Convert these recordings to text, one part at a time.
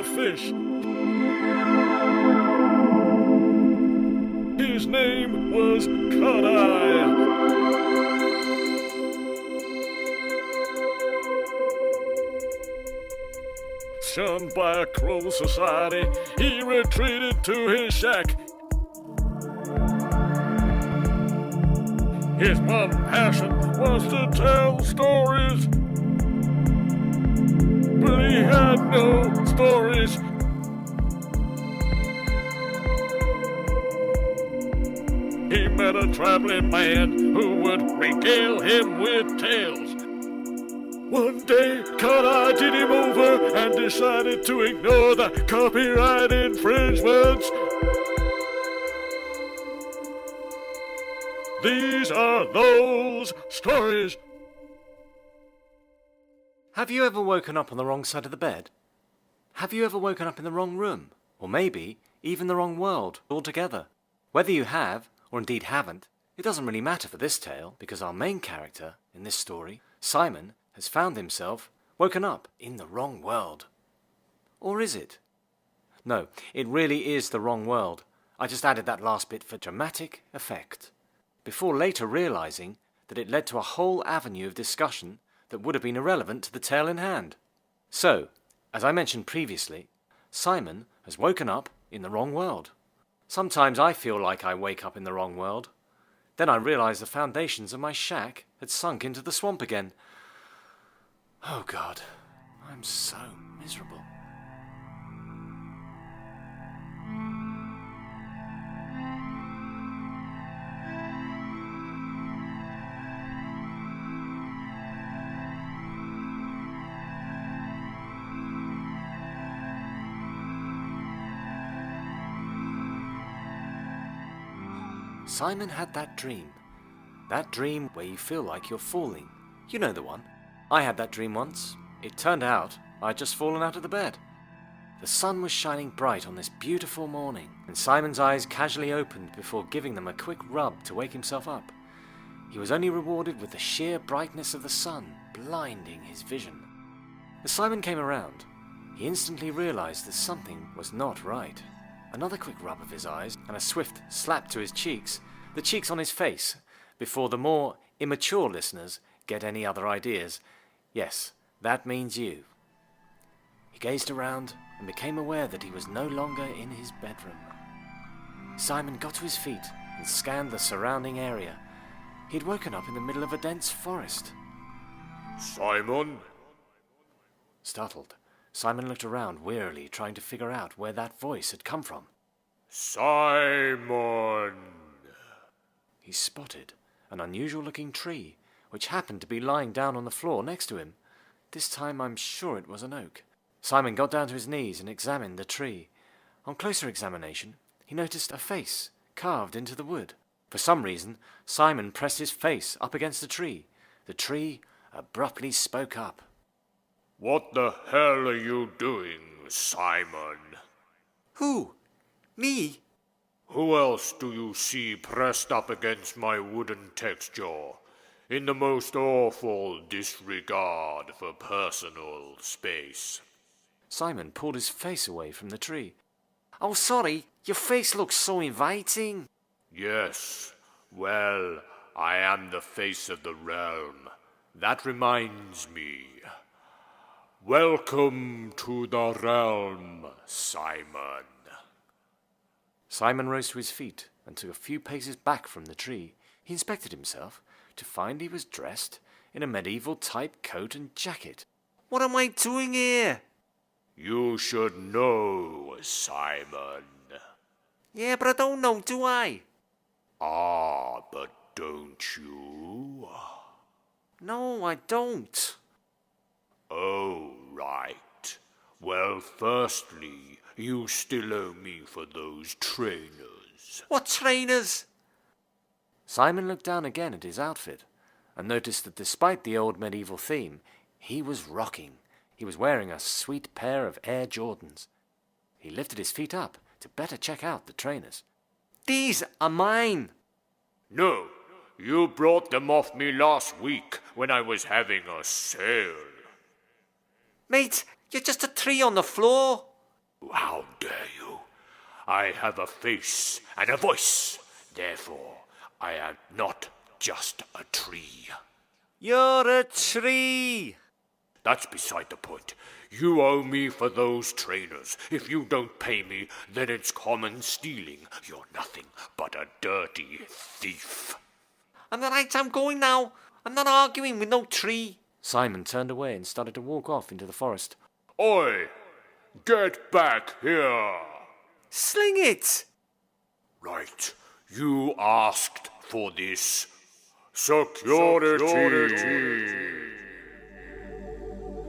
fish. His name was CodEye. Shunned by a cruel society, he retreated to his shack. His one passion was to tell stories, but he had no stories. He met a traveling man who would regale him with tales. One day, CodEye did him over and decided to ignore the copyright infringements. These are those stories. Have you ever woken up on the wrong side of the bed? Have you ever woken up in the wrong room? Or maybe even the wrong world altogether? Whether you have, or indeed haven't, it doesn't really matter for this tale, because our main character in this story, Simon, has found himself woken up in the wrong world. Or is it? No, it really is the wrong world. I just added that last bit for dramatic effect, before later realizing that it led to a whole avenue of discussion that would have been irrelevant to the tale in hand. So, as I mentioned previously, Simon has woken up in the wrong world. Sometimes I feel like I wake up in the wrong world. Then I realize the foundations of my shack had sunk into the swamp again. Oh God, I'm so miserable. Simon had that dream. That dream where you feel like you're falling. You know the one. I had that dream once. It turned out I'd just fallen out of the bed. The sun was shining bright on this beautiful morning, and Simon's eyes casually opened before giving them a quick rub to wake himself up. He was only rewarded with the sheer brightness of the sun, blinding his vision. As Simon came around, he instantly realized that something was not right. Another quick rub of his eyes, and a swift slap to his cheeks, the cheeks on his face, before the more immature listeners get any other ideas. Yes, that means you. He gazed around and became aware that he was no longer in his bedroom. Simon got to his feet and scanned the surrounding area. He'd woken up in the middle of a dense forest. Simon? Startled, Simon looked around wearily, trying to figure out where that voice had come from. Simon! He spotted an unusual-looking tree, which happened to be lying down on the floor next to him. This time I'm sure it was an oak. Simon got down to his knees and examined the tree. On closer examination, he noticed a face carved into the wood. For some reason, Simon pressed his face up against the tree. The tree abruptly spoke up. What the hell are you doing, Simon? Who? Me? Who else do you see pressed up against my wooden texture, in the most awful disregard for personal space? Simon pulled his face away from the tree. Oh, sorry, your face looks so inviting. Yes, well, I am the face of the realm. That reminds me. Welcome to the realm, Simon. Simon rose to his feet and took a few paces back from the tree. He inspected himself to find he was dressed in a medieval-type coat and jacket. What am I doing here? You should know, Simon. Yeah, but I don't know, do I? Ah, but don't you? No, I don't. Oh, right. Well, firstly, you still owe me for those trainers. What trainers? Simon looked down again at his outfit and noticed that despite the old medieval theme, he was rocking. He was wearing a sweet pair of Air Jordans. He lifted his feet up to better check out the trainers. These are mine. No, you brought them off me last week when I was having a sale. Mate, you're just a tree on the floor. How dare you? I have a face and a voice. Therefore, I am not just a tree. You're a tree! That's beside the point. You owe me for those trainers. If you don't pay me, then it's common stealing. You're nothing but a dirty thief. I'm going now. I'm not arguing with no tree. Simon turned away and started to walk off into the forest. Oi! Get back here! Sling it! Right. You asked for this. Security!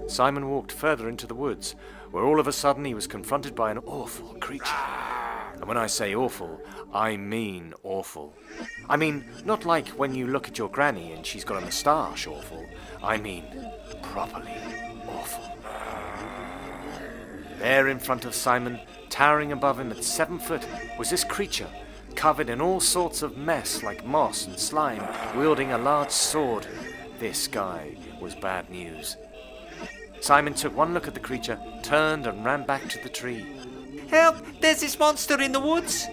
Simon walked further into the woods, where all of a sudden he was confronted by an awful creature. And when I say awful, I mean awful. I mean, not like when you look at your granny and she's got a moustache awful. I mean, properly awful. There in front of Simon, towering above him at 7 foot, was this creature, covered in all sorts of mess like moss and slime, wielding a large sword. This guy was bad news. Simon took one look at the creature, turned and ran back to the tree. Help! There's this monster in the woods.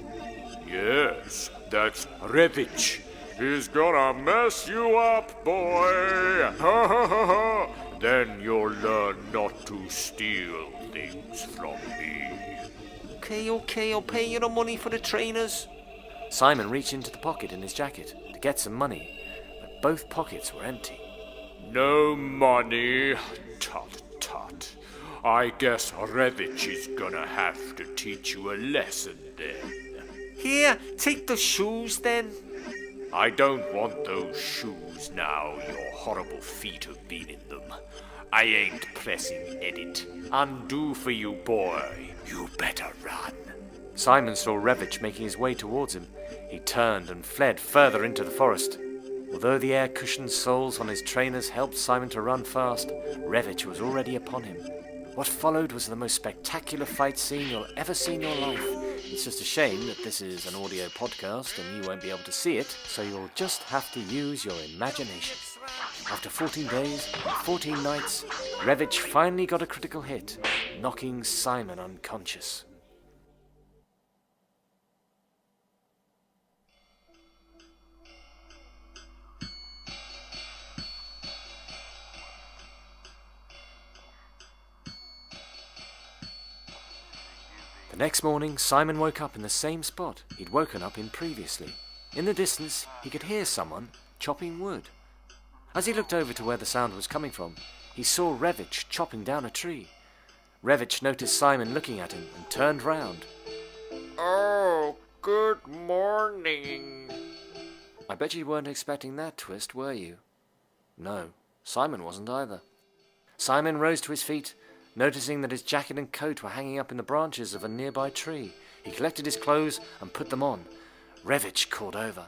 Yes, that's Revich. He's gonna mess you up, boy. Ha ha ha ha. Then you'll learn not to steal things from me. Okay, I'll pay you the money for the trainers. Simon reached into the pocket in his jacket to get some money, but both pockets were empty. No money. Tut tut. I guess Revich is gonna have to teach you a lesson then. Here, take the shoes then. I don't want those shoes now your horrible feet have been in them. I ain't pressing edit. Undo for you, boy. You better run. Simon saw Revich making his way towards him. He turned and fled further into the forest. Although the air-cushioned soles on his trainers helped Simon to run fast, Revich was already upon him. What followed was the most spectacular fight scene you'll ever see in your life. It's just a shame that this is an audio podcast and you won't be able to see it, so you'll just have to use your imagination. After 14 days and 14 nights, Revich finally got a critical hit, knocking Simon unconscious. The next morning, Simon woke up in the same spot he'd woken up in previously. In the distance, he could hear someone chopping wood. As he looked over to where the sound was coming from, he saw Revich chopping down a tree. Revich noticed Simon looking at him and turned round. Oh, good morning. I bet you weren't expecting that twist, were you? No, Simon wasn't either. Simon rose to his feet, noticing that his jacket and coat were hanging up in the branches of a nearby tree. He collected his clothes and put them on. Revich called over.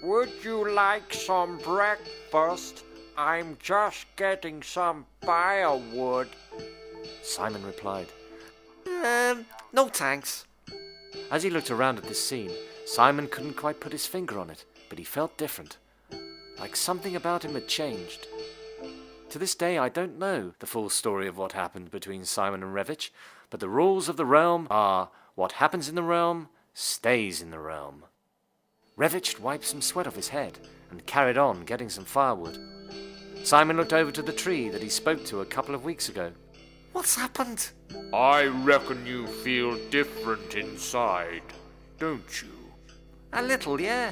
Would you like some breakfast? I'm just getting some firewood. Simon replied. No thanks. As he looked around at this scene, Simon couldn't quite put his finger on it, but he felt different. Like something about him had changed. To this day, I don't know the full story of what happened between Simon and Revich, but the rules of the realm are what happens in the realm stays in the realm. Revich wiped some sweat off his head and carried on getting some firewood. Simon looked over to the tree that he spoke to a couple of weeks ago. What's happened? I reckon you feel different inside, don't you? A little, yeah.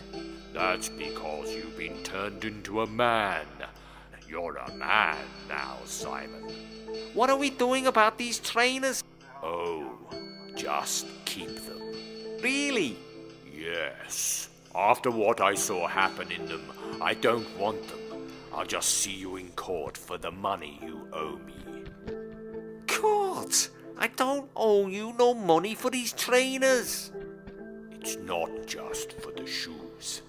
That's because you've been turned into a man. You're a man now, Simon. What are we doing about these trainers? Oh, just keep them. Really? Yes. After what I saw happen in them, I don't want them. I'll just see you in court for the money you owe me. Court? I don't owe you no money for these trainers. It's not just for the shoes.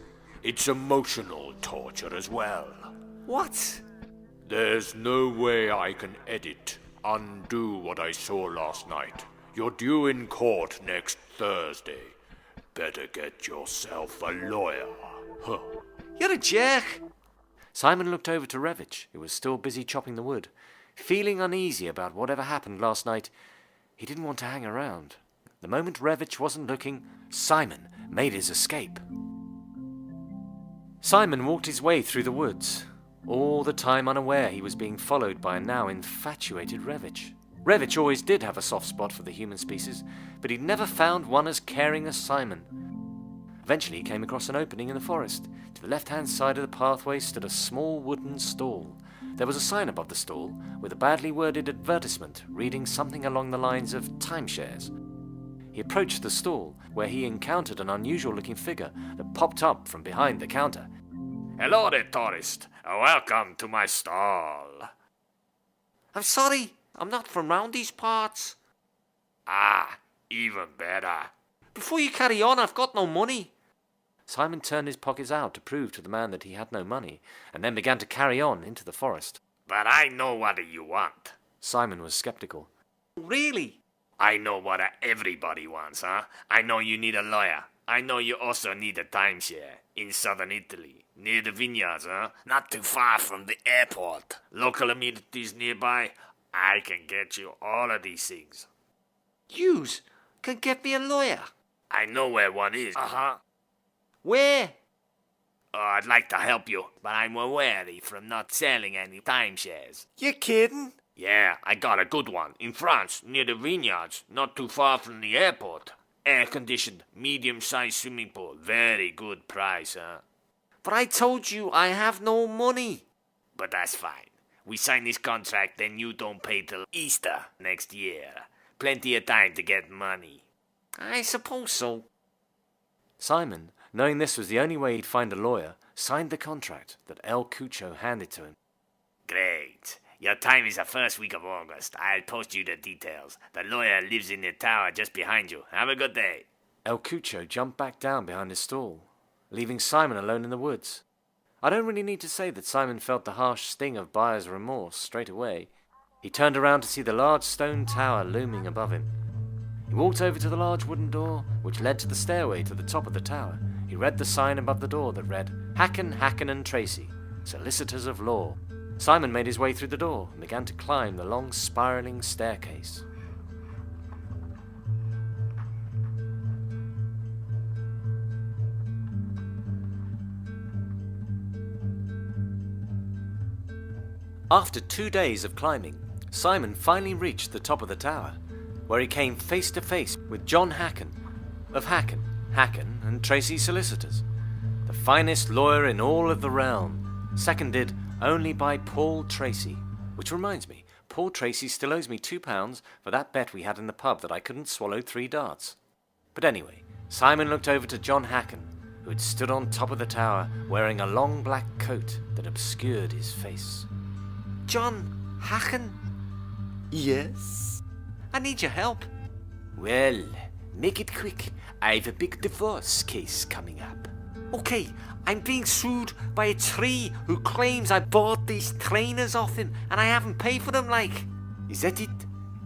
It's emotional torture as well. What? There's no way I can undo what I saw last night. You're due in court next Thursday. Better get yourself a lawyer. Huh. You're a jerk. Simon looked over to Revich, who was still busy chopping the wood. Feeling uneasy about whatever happened last night, He didn't want to hang around. The moment Revich wasn't looking, Simon made his escape. Simon walked his way through the woods, all the time unaware he was being followed by a now infatuated Revich. Revich always did have a soft spot for the human species, but he'd never found one as caring as Simon. Eventually he came across an opening in the forest. To the left-hand side of the pathway stood a small wooden stall. There was a sign above the stall with a badly worded advertisement reading something along the lines of timeshares. He approached the stall, where he encountered an unusual-looking figure that popped up from behind the counter. Hello there, tourist. Welcome to my stall. I'm sorry, I'm not from round these parts. Ah, even better. Before you carry on, I've got no money. Simon turned his pockets out to prove to the man that he had no money, and then began to carry on into the forest. But I know what you want. Simon was skeptical. Really? I know what everybody wants, huh? I know you need a lawyer. I know you also need a timeshare in southern Italy, near the vineyards, huh? Not too far from the airport. Local amenities nearby. I can get you all of these things. Yous can get me a lawyer. I know where one is. Uh-huh. Where? Oh, I'd like to help you, but I'm wary from not selling any timeshares. You kidding? Yeah, I got a good one. In France, near the vineyards, not too far from the airport. Air-conditioned, medium-sized swimming pool. Very good price, huh? But I told you I have no money. But that's fine. We sign this contract, then you don't pay till Easter next year. Plenty of time to get money. I suppose so. Simon, knowing this was the only way he'd find a lawyer, signed the contract that El Cucho handed to him. Great. Your time is the first week of August. I'll post you the details. The lawyer lives in the tower just behind you. Have a good day. El Cucho jumped back down behind his stall, leaving Simon alone in the woods. I don't really need to say that Simon felt the harsh sting of buyer's remorse straight away. He turned around to see the large stone tower looming above him. He walked over to the large wooden door, which led to the stairway to the top of the tower. He read the sign above the door that read, Hacken and Tracy, Solicitors of Law. Simon made his way through the door and began to climb the long spiraling staircase. After 2 days of climbing, Simon finally reached the top of the tower, where he came face to face with John Hacken of Hacken and Tracy Solicitors, the finest lawyer in all of the realm, seconded only by Paul Tracy. Which reminds me, Paul Tracy still owes me £2 for that bet we had in the pub that I couldn't swallow 3 darts. But anyway, Simon looked over to John Hacken, who had stood on top of the tower wearing a long black coat that obscured his face. John Hacken? Yes? I need your help. Well, make it quick. I've a big divorce case coming up. Okay, I'm being sued by a tree who claims I bought these trainers off him and I haven't paid for them, like. Is that it?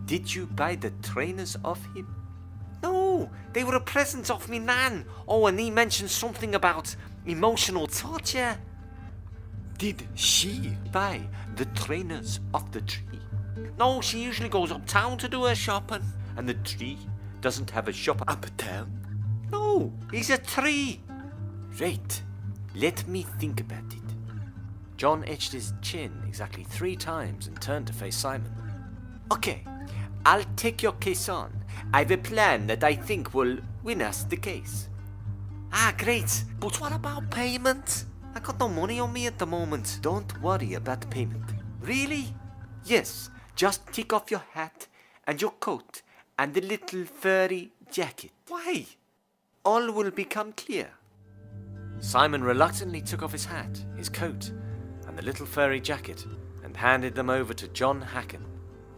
Did you buy the trainers off him? No, they were a present off me nan. Oh, and he mentioned something about emotional torture. Did she buy the trainers off the tree? No, she usually goes uptown to do her shopping. And the tree doesn't have a shop uptown? No, he's a tree. Right, let me think about it. John itched his chin exactly 3 times and turned to face Simon. Okay, I'll take your case on. I've a plan that I think will win us the case. Ah, great. But what about payment? I got no money on me at the moment. Don't worry about payment. Really? Yes, just take off your hat and your coat and the little furry jacket. Why? All will become clear. Simon reluctantly took off his hat, his coat, and the little furry jacket, and handed them over to John Hacken.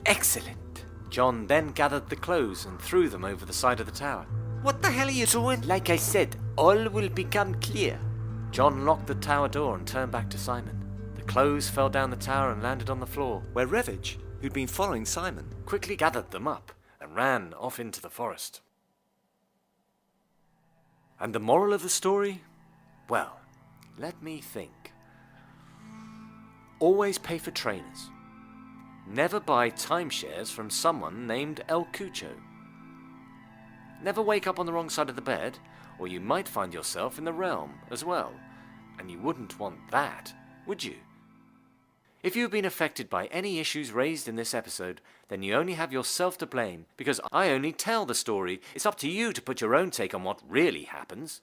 Excellent. John then gathered the clothes and threw them over the side of the tower. What the hell are you doing? Like I said, all will become clear. John locked the tower door and turned back to Simon. The clothes fell down the tower and landed on the floor, where Revich, who'd been following Simon, quickly gathered them up and ran off into the forest. And the moral of the story? Well, let me think. Always pay for trainers. Never buy timeshares from someone named El Cucho. Never wake up on the wrong side of the bed, or you might find yourself in the realm as well. And you wouldn't want that, would you? If you've been affected by any issues raised in this episode, then you only have yourself to blame, because I only tell the story. It's up to you to put your own take on what really happens.